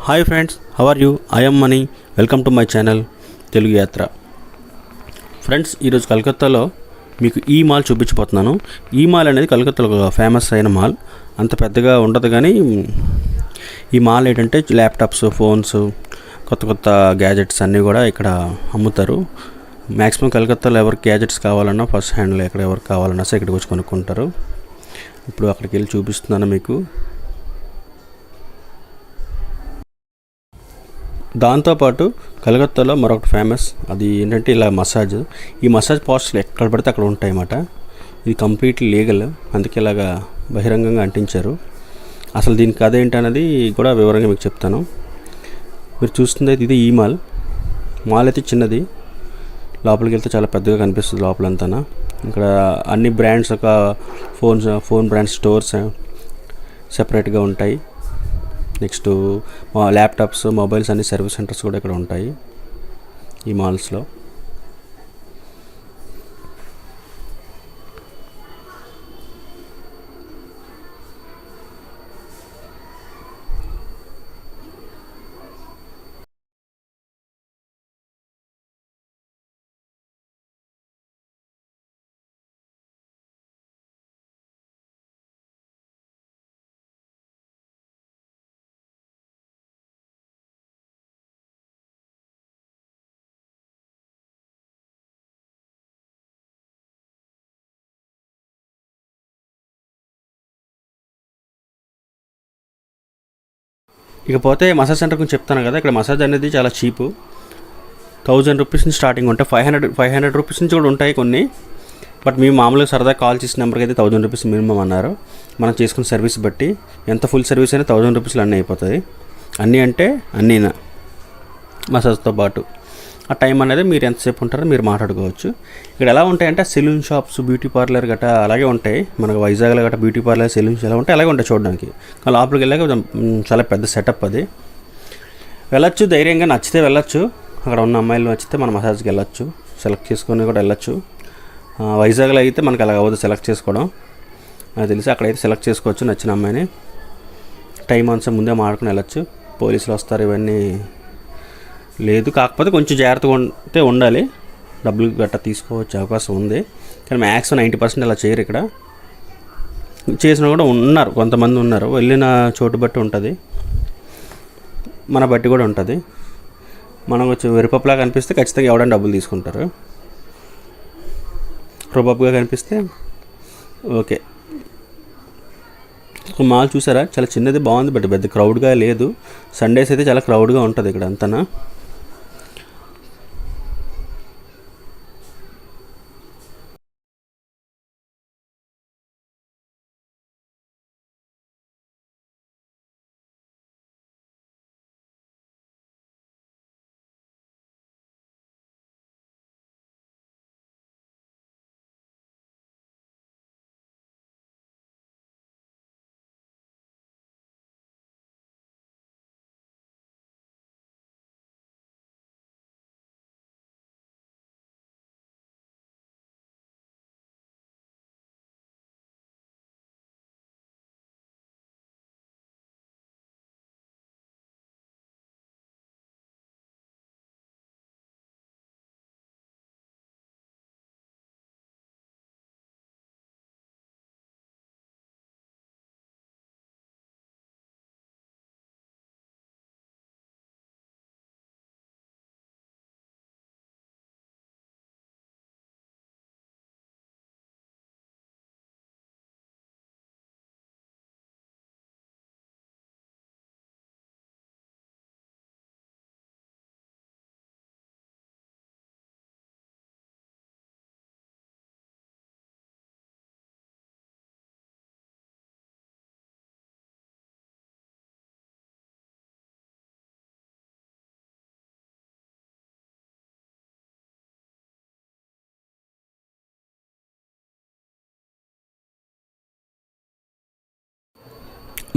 Hi friends, how are you? I'm Mani. Welcome to my channel Telugu Yatra. Friends, ఈరోజు కలకత్తాలో మీకు ఈ మాల్ చూపించబోతున్నాను. ఈ మాల్ అనేది కలకత్తాలో ఒక ఫేమస్ అయిన మాల్. అంత పెద్దగా ఉండదు, కానీ ఈ మాల్ ఏంటంటే ల్యాప్టాప్స్, ఫోన్స్, కొత్త కొత్త గ్యాజెట్స్ అన్నీ కూడా ఇక్కడ అమ్ముతారు. మ్యాక్సిమం కలకత్తాలో ఎవరికి గ్యాజెట్స్ కావాలన్నా ఫస్ట్ హ్యాండ్లో ఎక్కడ ఎవరికి కావాలన్నా సరే ఇక్కడికి వచ్చి కొనుక్కుంటారు. ఇప్పుడు అక్కడికి వెళ్ళి చూపిస్తున్నాను మీకు. దాంతోపాటు కలకత్తాలో మరొకటి ఫేమస్, అది ఏంటంటే ఇలా మసాజ్. ఈ మసాజ్ పోస్టర్లు ఎక్కడ పడితే అక్కడ ఉంటాయి అన్నమాట. ఇది కంప్లీట్లీ లీగల్, అందుకే ఇలాగా బహిరంగంగా అంటించారు. అసలు దీనికి కథ ఏంటనేది కూడా వివరంగా మీకు చెప్తాను. మీరు చూస్తుంది అయితే ఇది ఈ మాల్. మాల్ అయితే చిన్నది, లోపలికి వెళ్తే చాలా పెద్దగా కనిపిస్తుంది లోపలంతా. ఇక్కడ అన్ని బ్రాండ్స్, ఒక ఫోన్ బ్రాండ్ స్టోర్స్ సెపరేట్గా ఉంటాయి. నెక్స్ట్ ల్యాప్టాప్స్, మొబైల్స్ అన్ని సర్వీస్ సెంటర్స్ కూడా ఇక్కడ ఉంటాయి ఈ మాల్స్లో. ఇకపోతే మసాజ్ సెంటర్ గురించి చెప్తాను కదా. ఇక్కడ మసాజ్ అనేది చాలా చీపు. 1000 రూపీస్ నుంచి స్టార్టింగ్ ఉంటాయి. 500 రూపీస్ నుంచి కూడా ఉంటాయి కొన్ని. బట్ మేము మామూలుగా సరదా కాల్ చేసిన నెంబర్కి అయితే 1000 రూపీస్ మినిమం అన్నారు. మనం చేసుకున్న సర్వీస్ బట్టి ఎంత ఫుల్ సర్వీస్ అయినా 1000 రూపీస్లో అన్నీ అయిపోతుంది. అన్నీ అంటే అన్నీనా, మసాజ్తో పాటు ఆ టైం అనేది మీరు ఎంతసేపు ఉంటారో మీరు మాట్లాడుకోవచ్చు. ఇక్కడ ఎలా ఉంటాయంటే సెలూన్ షాప్స్, బ్యూటీ పార్లర్ గట్రా అలాగే ఉంటాయి. మనకు వైజాగ్లో గట్రా బ్యూటీ పార్లర్, సెలూన్స్ ఎలా ఉంటాయి అలాగే ఉంటాయి చూడడానికి. లోపలికి వెళ్ళాక చాలా పెద్ద సెటప్ అది. వెళ్ళొచ్చు ధైర్యంగా, నచ్చితే వెళ్ళొచ్చు. అక్కడ ఉన్న అమ్మాయిలు నచ్చితే మన మసాజ్కి వెళ్ళొచ్చు, సెలెక్ట్ చేసుకొని కూడా వెళ్ళొచ్చు. వైజాగ్లో అయితే మనకు అలా అవ్వదు సెలెక్ట్ చేసుకోవడం, నాకు తెలిసి. అక్కడైతే సెలెక్ట్ చేసుకోవచ్చు నచ్చిన అమ్మాయిని. టైం అంతా ముందే మాట్లాడుకుని వెళ్ళొచ్చు. పోలీసులు వస్తారు, ఇవన్నీ లేదు. కాకపోతే కొంచెం జాగ్రత్తగా ఉంటే ఉండాలి. డబ్బులు గట్రా తీసుకోవచ్చు అవకాశం ఉంది, కానీ మ్యాక్సిమం 90% అలా చేయరు. ఇక్కడ చేసిన కూడా ఉన్నారు, కొంతమంది ఉన్నారు. వెళ్ళిన చోటు బట్టి ఉంటుంది, మన బట్టి కూడా ఉంటుంది. మనం కొంచెం వెరిపప్పులా కనిపిస్తే ఖచ్చితంగా ఎవడైనా డబ్బులు తీసుకుంటారు. రుబాబుగా కనిపిస్తే ఓకే. మాల్ చూసారా, చాలా చిన్నది, బాగుంది. బట్ పెద్ద క్రౌడ్గా లేదు. సండేస్ అయితే చాలా క్రౌడ్గా ఉంటుంది ఇక్కడ అంతా.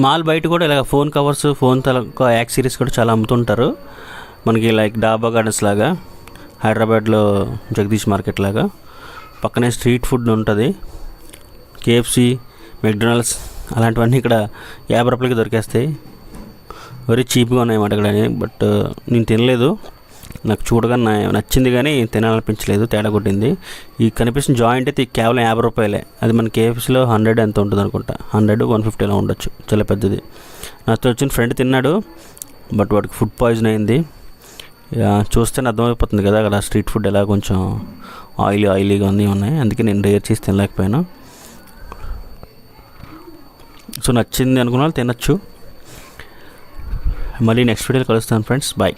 మాల్ బయట కూడా ఇలా ఫోన్ కవర్స్, ఫోన్ యాక్సెసరీస్ కూడా చాలా అమ్ముతుంటారు. మనకి లైక్ డాబా గార్డెన్స్ లాగా, హైదరాబాద్లో జగదీష్ మార్కెట్ లాగా. పక్కనే స్ట్రీట్ ఫుడ్ ఉంటుంది, KFC, మెక్డొనాల్డ్స్ అలాంటివన్నీ ఇక్కడ 50 రూపాయలకి దొరికేస్తాయి. వెరీ చీప్గా ఉన్నాయన్నమాట ఇక్కడ. బట్ నేను తినలేదు, నాకు చూడగానే నచ్చింది కానీ తినాలనిపించలేదు, తేడా కొట్టింది. ఈ కనిపిస్తున్న జాయింట్ అయితే కేవలం 50 రూపాయలే. అది మన కేఎఫ్సీలో 100 ఎంత ఉంటుంది అనుకుంటా, 100 150 అలా ఉండొచ్చు, చాలా పెద్దది. నాతో వచ్చిన ఫ్రెండ్ తిన్నాడు, బట్ వాడికి ఫుడ్ పాయిజన్ అయింది. చూస్తేనే అర్థమైపోతుంది కదా అక్కడ స్ట్రీట్ ఫుడ్ ఎలా కొంచెం ఆయిలీగా ఉన్నాయి. అందుకే నేను రేర్ చేసి తినలేకపోయాను. సో నచ్చింది అనుకున్న వాళ్ళు తినచ్చు. మళ్ళీ నెక్స్ట్ వీడియోలో కలుస్తాను ఫ్రెండ్స్, బాయ్.